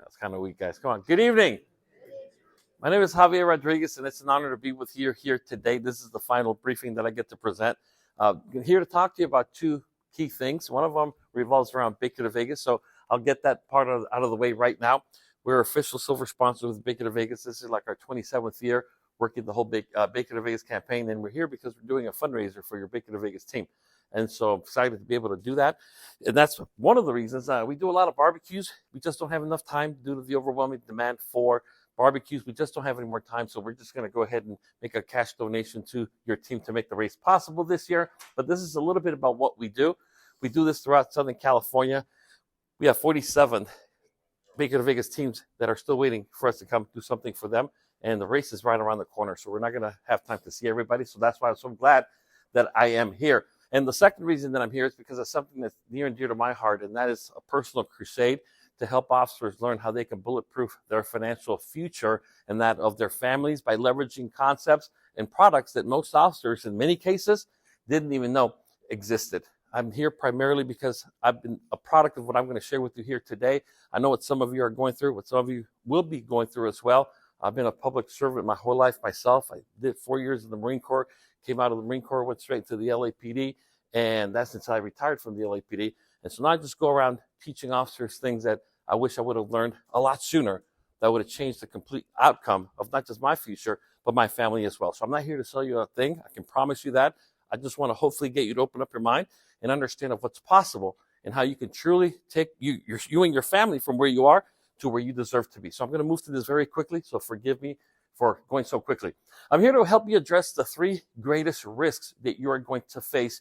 That's kind of weak, guys. Come on. Good evening. My name is Javier Rodriguez, and it's an honor to be with you here today. This is the final briefing that I get to present. Here to talk to you about two key things. One of them revolves around Baker to Vegas, so I'll get that part out of the way right now. We're official silver sponsor with Baker to Vegas. This is like our 27th year working the whole Baker to Vegas campaign, and we're here because we're doing a fundraiser for your Baker to Vegas team. And so I'm excited to be able to do that. And that's one of the reasons. We do a lot of barbecues. We just don't have enough time due to the overwhelming demand for barbecues. We just don't have any more time. So we're just going to go ahead and make a cash donation to your team to make the race possible this year. But this is a little bit about what we do. We do this throughout Southern California. We have 47 Baker to Vegas teams that are still waiting for us to come do something for them. And the race is right around the corner. So we're not going to have time to see everybody. So that's why I'm so glad that I am here. And the second reason that I'm here is because of something that's near and dear to my heart, and that is a personal crusade to help officers learn how they can bulletproof their financial future and that of their families by leveraging concepts and products that most officers, in many cases, didn't even know existed. I'm here primarily because I've been a product of what I'm going to share with you here today. I know what some of you are going through, what some of you will be going through as well. I've been a public servant my whole life myself. I did 4 years in the Marine Corps, came out of the Marine Corps, went straight to the LAPD, and that's since I retired from the LAPD. And so now I just go around teaching officers things that I wish I would have learned a lot sooner that would have changed the complete outcome of not just my future, but my family as well. So I'm not here to sell you a thing. I can promise you that. I just want to hopefully get you to open up your mind and understand of what's possible and how you can truly take you and your family from where you are to where you deserve to be. So I'm going to move through this very quickly, so forgive me for going so quickly. I'm here to help you address the three greatest risks that you are going to face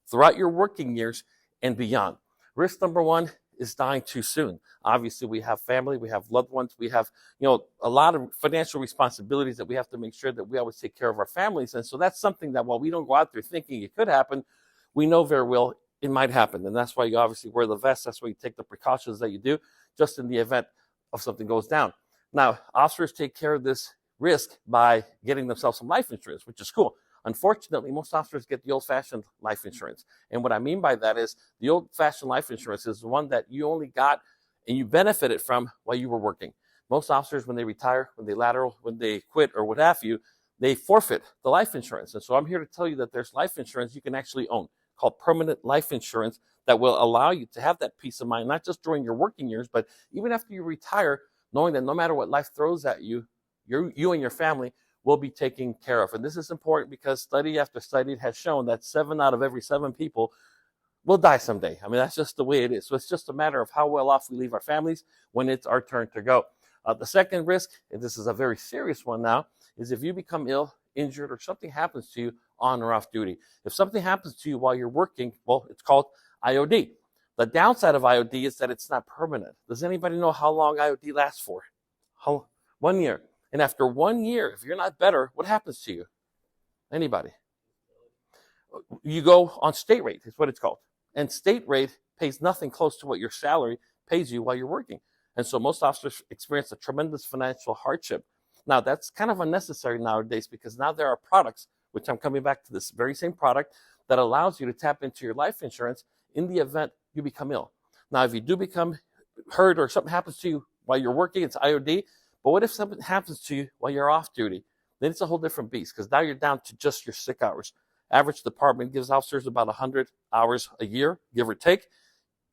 throughout your working years and beyond. Risk number one is dying too soon. Obviously, we have family, we have loved ones, we have, a lot of financial responsibilities that we have to make sure that we always take care of our families. And so that's something that while we don't go out there thinking it could happen, we know very well it might happen. And that's why you obviously wear the vest. That's why you take the precautions that you do just in the event of something goes down. Now, officers take care of this risk by getting themselves some life insurance, which is cool. Unfortunately, most officers get the old-fashioned life insurance. And what I mean by that is the old-fashioned life insurance is the one that you only got and you benefited from while you were working. Most officers, when they retire, when they lateral, when they quit, or what have you, they forfeit the life insurance. And so I'm here to tell you that there's life insurance you can actually own called permanent life insurance that will allow you to have that peace of mind, not just during your working years, but even after you retire, knowing that no matter what life throws at you, you and your family will be taken care of. And this is important because study after study has shown that 7 out of every 7 people will die someday. I mean, that's just the way it is. So it's just a matter of how well off we leave our families when it's our turn to go. The second risk, and this is a very serious one now, is if you become ill, injured, or something happens to you on or off duty. If something happens to you while you're working, well, it's called IOD. The downside of IOD is that it's not permanent. Does anybody know how long IOD lasts for? 1 year. And after 1 year, if you're not better, what happens to you? Anybody? You go on state rate, is what it's called. And state rate pays nothing close to what your salary pays you while you're working. And so most officers experience a tremendous financial hardship. Now, that's kind of unnecessary nowadays because now there are products, which I'm coming back to this very same product, that allows you to tap into your life insurance in the event you become ill. Now, if you do become hurt or something happens to you while you're working, it's IOD. But what if something happens to you while you're off duty? Then it's a whole different beast because now you're down to just your sick hours. Average department gives officers about 100 hours a year, give or take.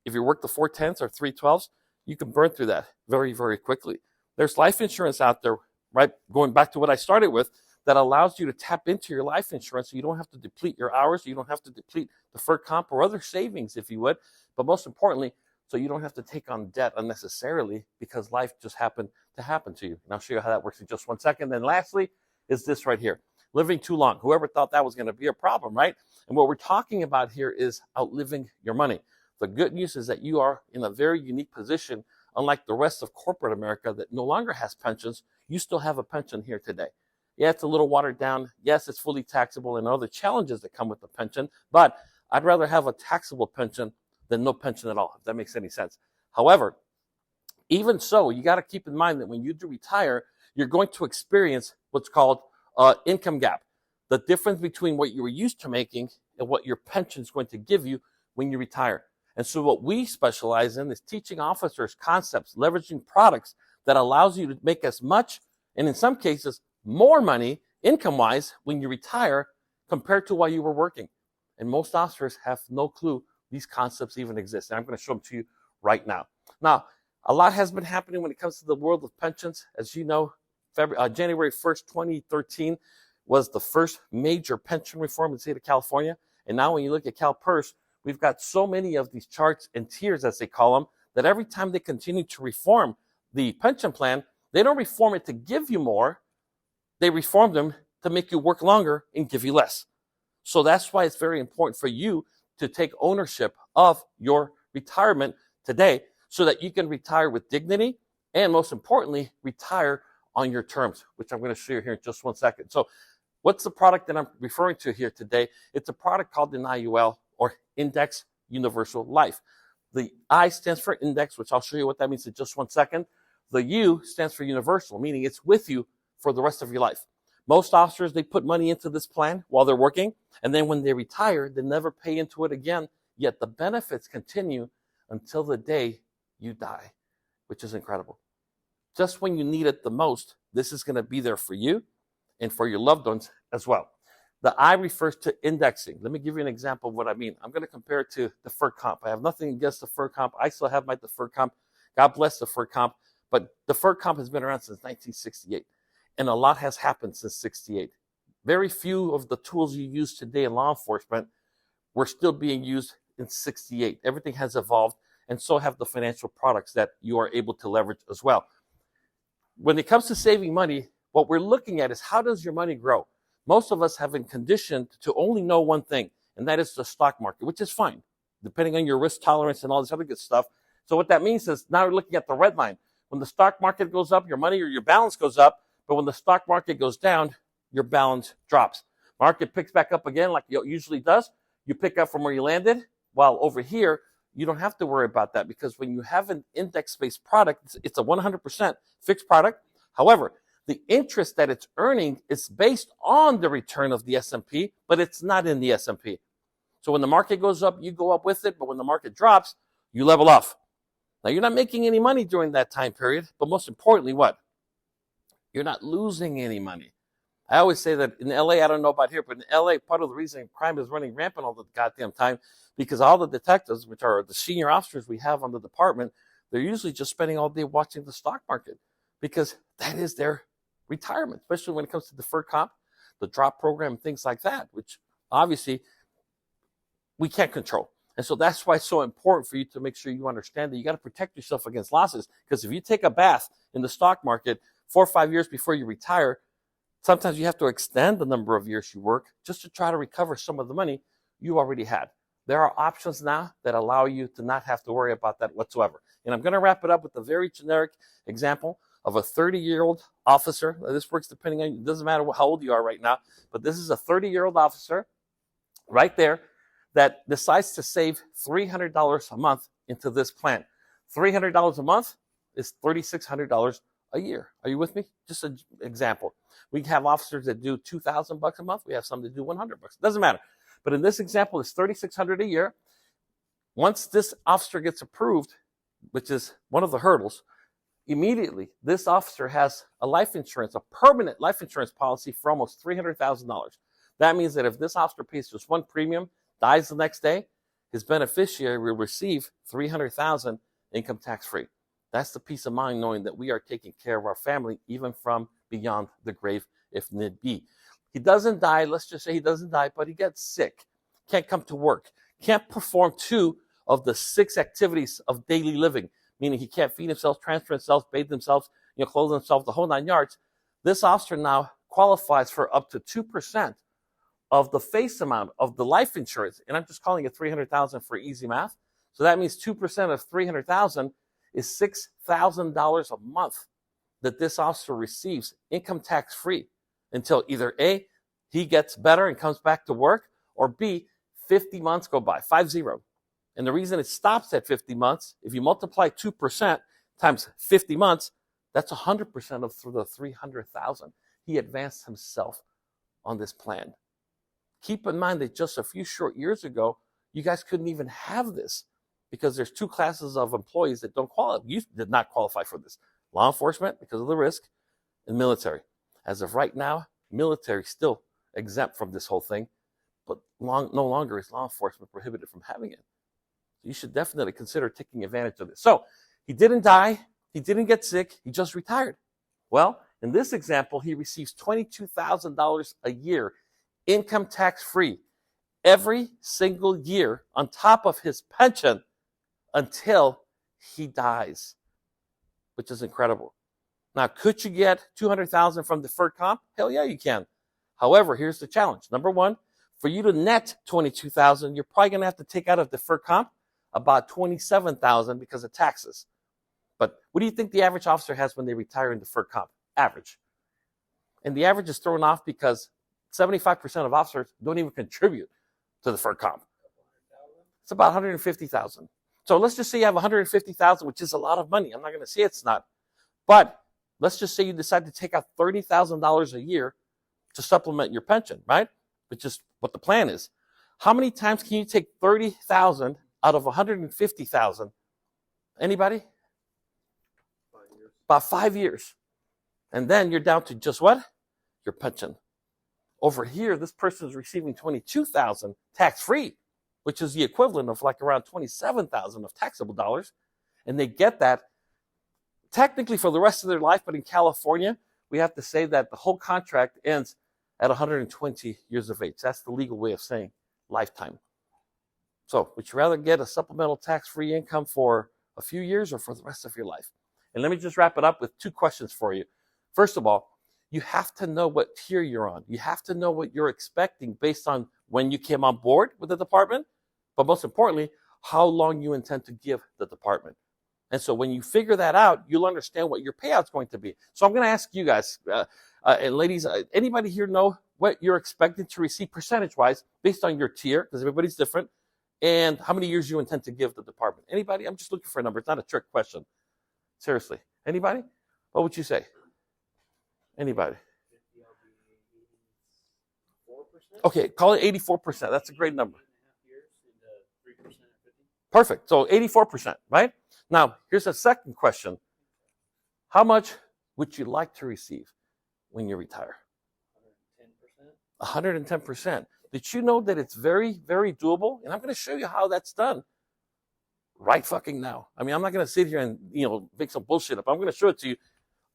If you work the 410s or 312s, you can burn through that very, very quickly. There's life insurance out there, right? Going back to what I started with, that allows you to tap into your life insurance so you don't have to deplete your hours, you don't have to deplete deferred comp or other savings, if you would. But most importantly, so you don't have to take on debt unnecessarily because life just happened to happen to you. And I'll show you how that works in just 1 second. Then lastly is this right here. Living too long. Whoever thought that was going to be a problem, right? And what we're talking about here is outliving your money. The good news is that you are in a very unique position, unlike the rest of corporate America that no longer has pensions. You still have a pension here today. Yeah, it's a little watered down. Yes, it's fully taxable and other challenges that come with the pension, but I'd rather have a taxable pension than no pension at all, if that makes any sense. However, even so, you got to keep in mind that when you do retire, you're going to experience what's called income gap, the difference between what you were used to making and what your pension is going to give you when you retire. And so what we specialize in is teaching officers concepts, leveraging products that allows you to make as much, and in some cases, more money income-wise when you retire compared to while you were working. And most officers have no clue these concepts even exist. And I'm going to show them to you right now. Now, a lot has been happening when it comes to the world of pensions. As you know, January 1st, 2013 was the first major pension reform in the state of California. And now when you look at CalPERS, we've got so many of these charts and tiers, as they call them, that every time they continue to reform the pension plan, they don't reform it to give you more. They reform them to make you work longer and give you less. So that's why it's very important for you to take ownership of your retirement today so that you can retire with dignity and, most importantly, retire on your terms, which I'm going to show you here in just one second. So what's the product that I'm referring to here today? It's a product called an IUL, or Index Universal Life. The I stands for index, which I'll show you what that means in just one second. The U stands for universal, meaning it's with you for the rest of your life. Most officers, they put money into this plan while they're working, and then when they retire, they never pay into it again, yet the benefits continue until the day you die, which is incredible. Just when you need it the most, this is going to be there for you and for your loved ones as well. The I refers to indexing. Let me give you an example of what I mean. I'm going to compare it to deferred comp. I have nothing against deferred comp. I still have my deferred comp. God bless deferred comp. But deferred comp has been around since 1968. And a lot has happened since 68. Very few of the tools you use today in law enforcement were still being used in 68. Everything has evolved, and so have the financial products that you are able to leverage as well. When it comes to saving money, what we're looking at is how does your money grow? Most of us have been conditioned to only know one thing, and that is the stock market, which is fine, depending on your risk tolerance and all this other good stuff. So what that means is now we're looking at the red line. When the stock market goes up, your money or your balance goes up, but when the stock market goes down, your balance drops. Market picks back up again like it usually does. You pick up from where you landed, while over here, you don't have to worry about that because when you have an index-based product, it's a 100% fixed product. However, the interest that it's earning is based on the return of the S&P, but it's not in the S&P. So when the market goes up, you go up with it, but when the market drops, you level off. Now, you're not making any money during that time period, but most importantly, what? You're not losing any money. I always say that in LA, I don't know about here, but in LA, part of the reason crime is running rampant all the goddamn time, because all the detectives, which are the senior officers we have on the department, they're usually just spending all day watching the stock market because that is their retirement, especially when it comes to deferred comp, the drop program, things like that, which obviously we can't control. And so that's why it's so important for you to make sure you understand that you got to protect yourself against losses. Because if you take a bath in the stock market 4 or 5 years before you retire, sometimes you have to extend the number of years you work just to try to recover some of the money you already had. There are options now that allow you to not have to worry about that whatsoever. And I'm going to wrap it up with a very generic example of a 30-year-old officer. This works depending on, it doesn't matter how old you are right now, but this is a 30-year-old officer right there that decides to save $300 a month into this plan. $300 a month is $3,600 a year. Are you with me? Just an example. We have officers that do $2,000 a month. We have some that do $100. Doesn't matter. But in this example, it's $3,600 a year. Once this officer gets approved, which is one of the hurdles, immediately this officer has a life insurance, a permanent life insurance policy for almost $300,000. That means that if this officer pays just one premium, dies the next day, his beneficiary will receive $300,000 income tax free. That's the peace of mind knowing that we are taking care of our family even from beyond the grave if need be. He doesn't die, let's just say he doesn't die, but he gets sick, can't come to work, can't perform 2 of the 6 activities of daily living, meaning he can't feed himself, transfer himself, bathe himself, clothe himself, the whole 9 yards. This officer now qualifies for up to 2% of the face amount of the life insurance, and I'm just calling it $300,000 for easy math. So that means 2% of $300,000 is $6,000 a month that this officer receives income tax free until either A, he gets better and comes back to work, or B, 50 months go by, 50. And the reason it stops at 50 months, if you multiply 2% times 50 months, that's 100% of the $300,000. He advanced himself on this plan. Keep in mind that just a few short years ago, you guys couldn't even have this. because there's two classes of employees that don't qualify. You did not qualify for this. Law enforcement, because of the risk, and military. As of right now, military still exempt from this whole thing, but no longer is law enforcement prohibited from having it. You should definitely consider taking advantage of this. So he didn't die. He didn't get sick. He just retired. Well, in this example, he receives $22,000 a year, income tax free, every single year on top of his pension until he dies, which is incredible. Now, could you get $200,000 from deferred comp? Hell yeah, you can. However, here's the challenge. Number one, for you to net $22,000, you're probably going to have to take out of deferred comp about $27,000 because of taxes. But what do you think the average officer has when they retire in deferred comp? Average. And the average is thrown off because 75% of officers don't even contribute to deferred comp. It's about $150,000. So let's just say you have $150,000, which is a lot of money. I'm not going to say it's not. But let's just say you decide to take out $30,000 a year to supplement your pension, right? Which is what the plan is. How many times can you take $30,000 out of $150,000? Anybody? 5 years. About 5 years. And then you're down to just what? Your pension. Over here, this person is receiving $22,000 tax-free, which is the equivalent of like around $27,000 of taxable dollars. And they get that technically for the rest of their life, but in California, we have to say that the whole contract ends at 120 years of age. That's the legal way of saying lifetime. So would you rather get a supplemental tax-free income for a few years or for the rest of your life? And let me just wrap it up with two questions for you. First of all, you have to know what tier you're on. You have to know what you're expecting based on when you came on board with the department, but most importantly, how long you intend to give the department. And so when you figure that out, you'll understand what your payout's going to be. So I'm going to ask you guys, and ladies, anybody here know what you're expecting to receive percentage-wise based on your tier, because everybody's different, and how many years you intend to give the department? Anybody? I'm just looking for a number. It's not a trick question. Seriously. Anybody? What would you say? Anybody? Okay, call it 84%. That's a great number. Perfect. So 84%, right? Now, here's a second question. How much would you like to receive when you retire? 110%. 110%. Did you know that it's very, very doable? And I'm going to show you how that's done right fucking now. I mean, I'm not going to sit here and, make some bullshit up. I'm going to show it to you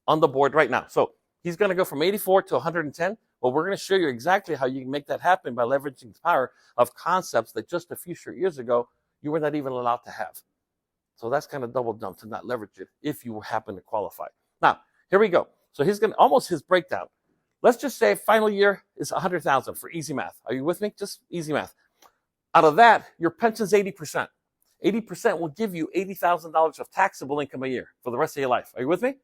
on the board right now. So he's going to go from 84 to 110. Well, we're going to show you exactly how you can make that happen by leveraging the power of concepts that just a few short years ago, you were not even allowed to have. So that's kind of double dump to not leverage it if you happen to qualify. Now, here we go. So he's going to almost his breakdown. Let's just say final year is 100,000 for easy math. Are you with me? Just easy math. Out of that, your pension's 80%. 80% will give you $80,000 of taxable income a year for the rest of your life. Are you with me?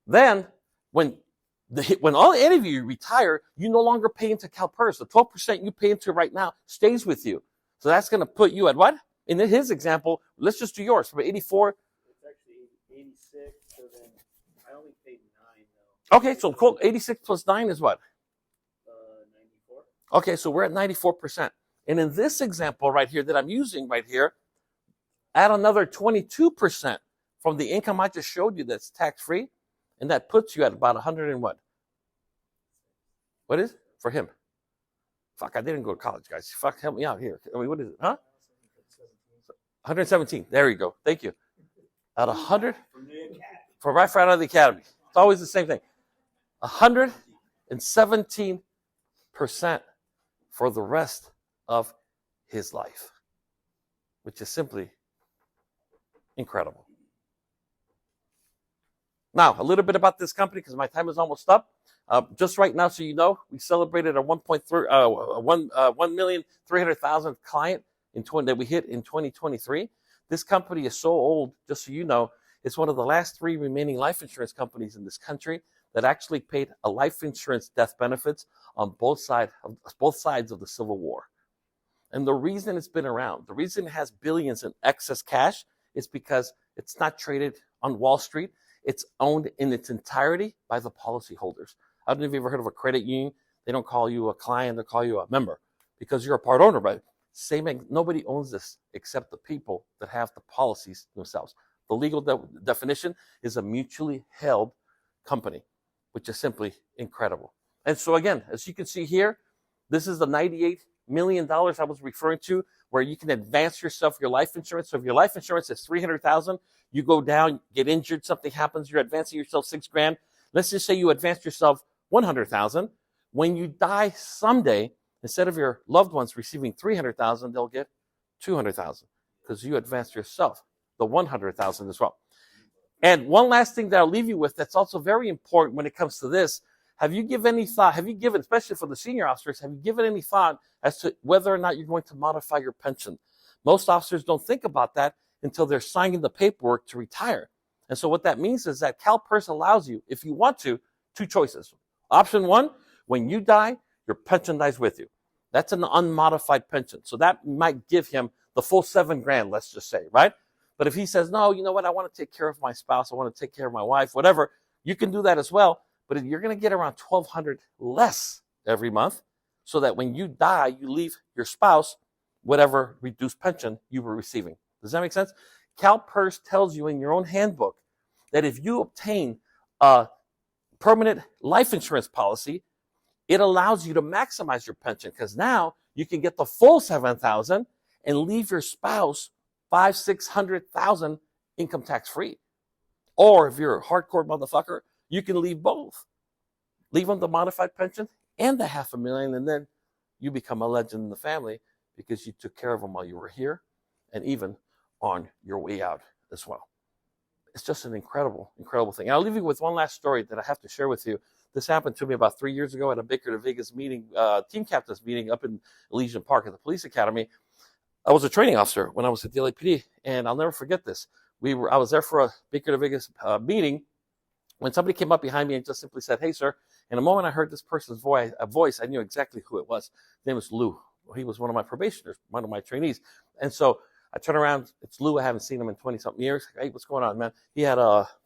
Then, when all any of you retire, you no longer pay into CalPERS. The 12% you pay into right now stays with you. So that's going to put you at what? In his example, let's just do yours. From 84. It's actually 86, so then I only paid 9, though. Okay, so cool. 86 plus 9 is what? 94. Okay, so we're at 94%. And in this example right here that I'm using right here, add another 22% from the income I just showed you that's tax-free, and that puts you at about 100 and what? What is it? For him. Fuck, I didn't go to college, guys. Fuck, help me out here. I mean, what is it? Huh? 117. There you go. Thank you. At 100? From right out of the academy. It's always the same thing. 117% for the rest of his life, which is simply incredible. Now, a little bit about this company because my time is almost up. Just right now, so you know, we celebrated a 1,300,000 client that we hit in 2023. This company is so old, just so you know, it's one of the last 3 remaining life insurance companies in this country that actually paid a life insurance death benefits on both sides of the Civil War. And the reason it's been around, the reason it has billions in excess cash is because it's not traded on Wall Street. It's owned in its entirety by the policyholders. I don't know if you've ever heard of a credit union. They don't call you a client, they call you a member because you're a part owner, but Nobody owns this except the people that have the policies themselves. The legal definition is a mutually held company, which is simply incredible. And so again, as you can see here, this is the $98 million I was referring to, where you can advance yourself your life insurance. So if your life insurance is $300,000, you go down, get injured, something happens, you're advancing yourself $6,000. Let's just say you advance yourself $100,000. When you die someday, instead of your loved ones receiving $300,000, they'll get $200,000 because you advanced yourself the $100,000 as well. And one last thing that I'll leave you with that's also very important when it comes to this. Have you given any thought, especially for the senior officers, have you given any thought as to whether or not you're going to modify your pension? Most officers don't think about that until they're signing the paperwork to retire. And so what that means is that CalPERS allows you, if you want to, two choices. Option one, when you die, your pension dies with you. That's an unmodified pension. So that might give him the full $7,000, let's just say, right? But if he says, no, you know what, I want to take care of my spouse, I want to take care of my wife, whatever, you can do that as well. But you're going to get around $1,200 less every month so that when you die, you leave your spouse whatever reduced pension you were receiving. Does that make sense? CalPERS tells you in your own handbook that if you obtain a permanent life insurance policy, it allows you to maximize your pension because now you can get the full $7,000 and leave your spouse $500,000-$600,000 income tax free. Or if you're a hardcore motherfucker, you can leave both. Leave them the modified pension and the $500,000, and then you become a legend in the family because you took care of them while you were here and even on your way out as well. It's just an incredible, incredible thing. And I'll leave you with one last story that I have to share with you. This happened to me about 3 years ago at a Baker to Vegas meeting, team captains meeting up in Elysian Park at the police academy. I was a training officer when I was at the LAPD, and I'll never forget this. I was there for a Baker to Vegas meeting when somebody came up behind me and just simply said, hey, sir. And the moment I heard this person's voice, I knew exactly who it was. His name was Lou. He was one of my probationers, one of my trainees. And so I turn around, it's Lou. I haven't seen him in 20-something years. Hey, what's going on, man? He had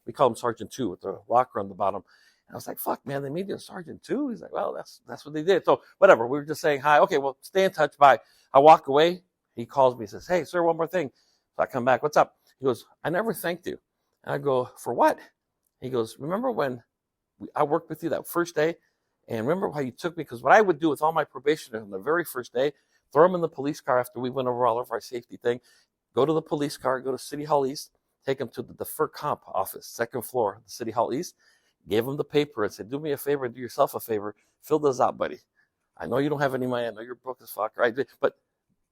we call him Sergeant 2 with the rocker on the bottom. And I was like, fuck, man, they made you a Sergeant 2? He's like, well, that's what they did. So whatever, we were just saying hi. Okay, well, stay in touch, bye. I walk away. He calls me, says, hey, sir, one more thing. So I come back, what's up? He goes, I never thanked you. And I go, for what? He goes, remember when I worked with you that first day? And remember how you took me? Because what I would do with all my probationers on the very first day, throw them in the police car after we went over all of our safety thing, go to the police car, go to City Hall East, take them to the deferred comp office, second floor, the City Hall East, gave them the paper and said, do me a favor, do yourself a favor, fill this out, buddy. I know you don't have any money, I know you're broke as fuck, right? But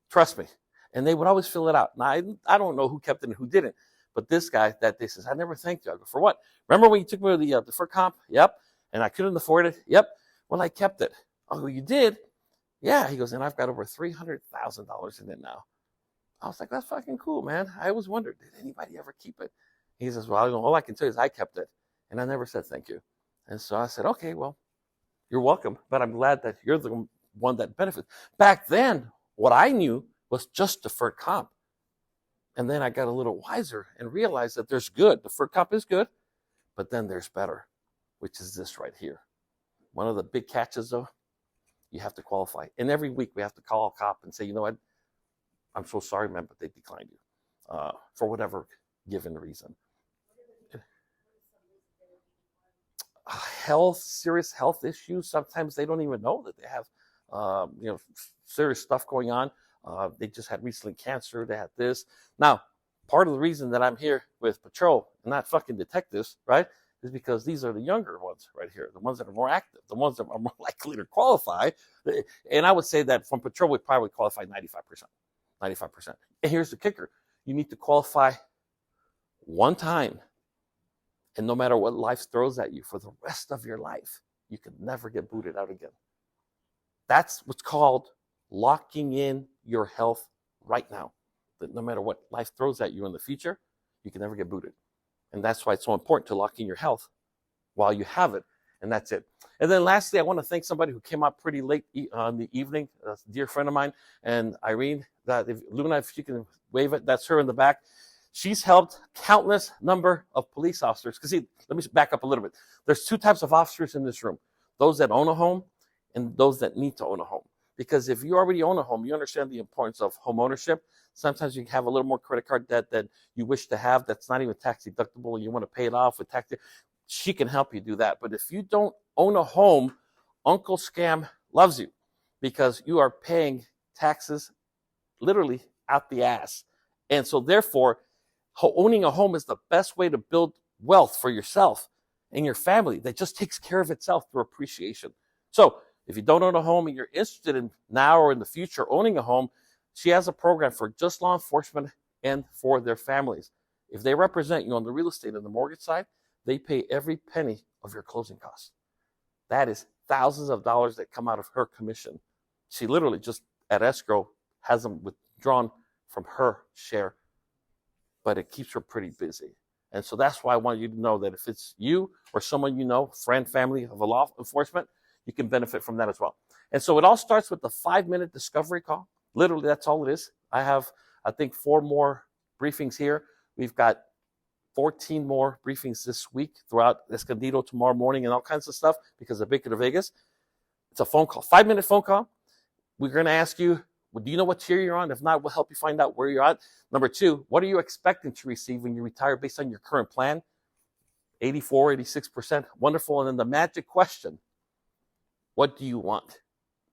trust me. And they would always fill it out. Now, I don't know who kept it and who didn't. But this guy that day says, I never thanked you. I go, for what? Remember when you took me to the deferred comp? Yep. And I couldn't afford it? Yep. Well, I kept it. Oh, you did? Yeah. He goes, and I've got over $300,000 in it now. I was like, that's fucking cool, man. I always wondered, did anybody ever keep it? He says, well, all I can tell you is I kept it. And I never said thank you. And so I said, okay, well, you're welcome. But I'm glad that you're the one that benefits. Back then, what I knew was just deferred comp. And then I got a little wiser and realized that there's good. Deferred comp is good, but then there's better, which is this right here. One of the big catches, though, you have to qualify. And every week we have to call a cop and say, you know what, I'm so sorry, man, but they declined you for whatever given reason. Serious health issues. Sometimes they don't even know that they have, serious stuff going on. They just had recently cancer. They had this. Now, part of the reason that I'm here with patrol and not fucking detectives, right, is because these are the younger ones right here, the ones that are more active, the ones that are more likely to qualify. And I would say that from patrol, we probably qualify 95%. 95%. And here's the kicker. You need to qualify one time. And no matter what life throws at you for the rest of your life, you can never get booted out again. That's what's called locking in your health right now. That no matter what life throws at you in the future, you can never get booted. And that's why it's so important to lock in your health while you have it. And that's it. And then lastly, I want to thank somebody who came up pretty late on the evening, a dear friend of mine, and Irene, Luna, if you can wave it, that's her in the back. She's helped countless number of police officers. Because see, let me back up a little bit. There's two types of officers in this room. Those that own a home and those that need to own a home. Because if you already own a home, you understand the importance of home ownership. Sometimes you have a little more credit card debt that you wish to have that's not even tax deductible, and you want to pay it off with tax. She can help you do that. But if you don't own a home, Uncle Scam loves you because you are paying taxes literally out the ass. And so therefore, owning a home is the best way to build wealth for yourself and your family that just takes care of itself through appreciation. So if you don't own a home and you're interested in now or in the future owning a home, she has a program for just law enforcement and for their families. If they represent you on the real estate and the mortgage side, they pay every penny of your closing costs. That is thousands of dollars that come out of her commission. She literally just at escrow has them withdrawn from her share, but it keeps her pretty busy. And so that's why I want you to know that if it's you or someone you know, friend, family of a law enforcement, you can benefit from that as well. And so it all starts with the 5-minute discovery call. Literally, that's all it is. I have, I think, 4 more briefings here. We've got 14 more briefings this week throughout Escondido tomorrow morning and all kinds of stuff because of Big to Vegas. It's a phone call, 5-minute phone call. We're going to ask you, well, do you know what tier you're on? If not, we'll help you find out where you're at. Number 2, what are you expecting to receive when you retire based on your current plan? 84, 86%. Wonderful. And then the magic question, what do you want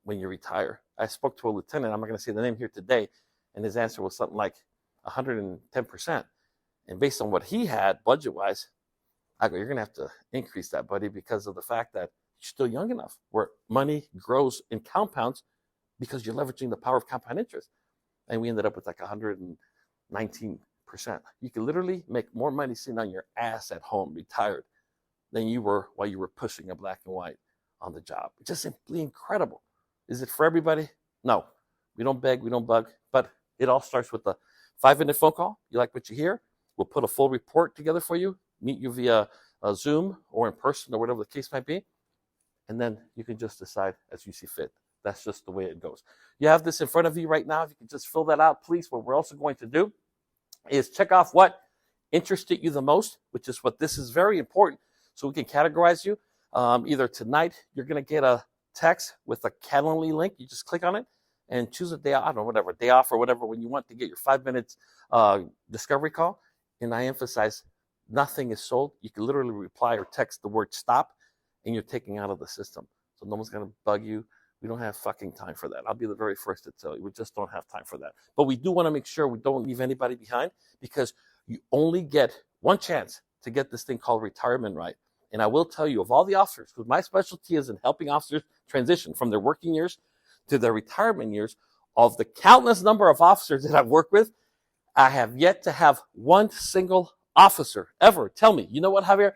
when you retire? I spoke to a lieutenant, I'm not going to say the name here today, and his answer was something like 110%. And based on what he had budget-wise, I go, you're going to have to increase that, buddy, because of the fact that you're still young enough where money grows in compounds because you're leveraging the power of compound interest. And we ended up with like 119%. You can literally make more money sitting on your ass at home, retired, than you were while you were pushing a black and white on the job. It's just simply incredible. Is it for everybody? No. We don't beg, we don't bug, but it all starts with a 5-minute phone call. You like what you hear? We'll put a full report together for you, meet you via Zoom or in person or whatever the case might be, and then you can just decide as you see fit. That's just the way it goes. You have this in front of you right now. If you can just fill that out, please. What we're also going to do is check off what interested you the most, which is what this is very important, so we can categorize you. Either tonight, you're going to get a text with a Calendly link. You just click on it and choose a day, I don't know, whatever, day off or whatever, when you want to get your 5 minutes discovery call. And I emphasize, nothing is sold. You can literally reply or text the word stop, and you're taken out of the system. So no one's going to bug you. We don't have fucking time for that. I'll be the very first to tell you. We just don't have time for that. But we do want to make sure we don't leave anybody behind, because you only get one chance to get this thing called retirement right. And I will tell you, of all the officers, because my specialty is in helping officers transition from their working years to their retirement years, of the countless number of officers that I've worked with, I have yet to have one single officer ever tell me, you know what, Javier?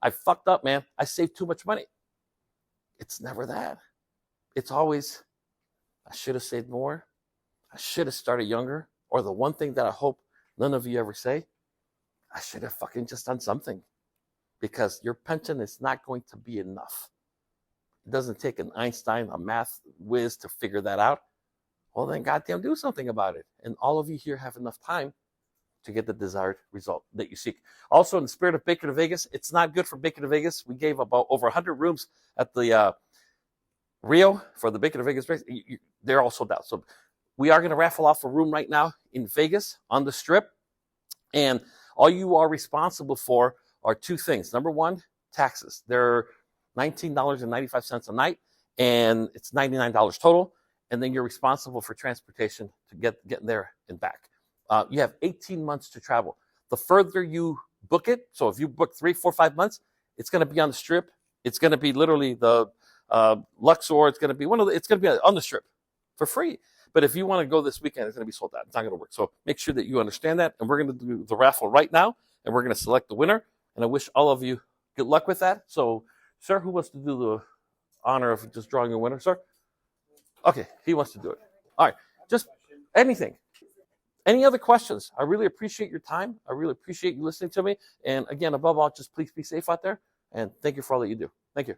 I fucked up, man. I saved too much money. It's never that. It's always, I should have saved more. I should have started younger. Or the one thing that I hope none of you ever say, I should have fucking just done something. Because your pension is not going to be enough. It doesn't take an Einstein, a math whiz to figure that out. Well, then goddamn do something about it. And all of you here have enough time to get the desired result that you seek. Also, in the spirit of Baker to Vegas, it's not good for Baker to Vegas. We gave about over 100 rooms at the Rio for the Baker to Vegas race. They're all sold out. So we are going to raffle off a room right now in Vegas on the Strip. And all you are responsible for are 2 things. Number 1, taxes. They're $19.95 a night, and it's $99 total. And then you're responsible for transportation to get there and back. You have 18 months to travel. The further you book it, so if you book 3, 4, 5 months, it's going to be on the Strip. It's going to be literally the Luxor. It's going to be it's going to be on the Strip for free. But if you want to go this weekend, it's going to be sold out. It's not going to work. So make sure that you understand that. And we're going to do the raffle right now, and we're going to select the winner. And I wish all of you good luck with that. So, sir, who wants to do the honor of just drawing a winner, sir? Okay, he wants to do it. All right, just anything. Any other questions? I really appreciate your time. I really appreciate you listening to me. And again, above all, just please be safe out there. And thank you for all that you do. Thank you.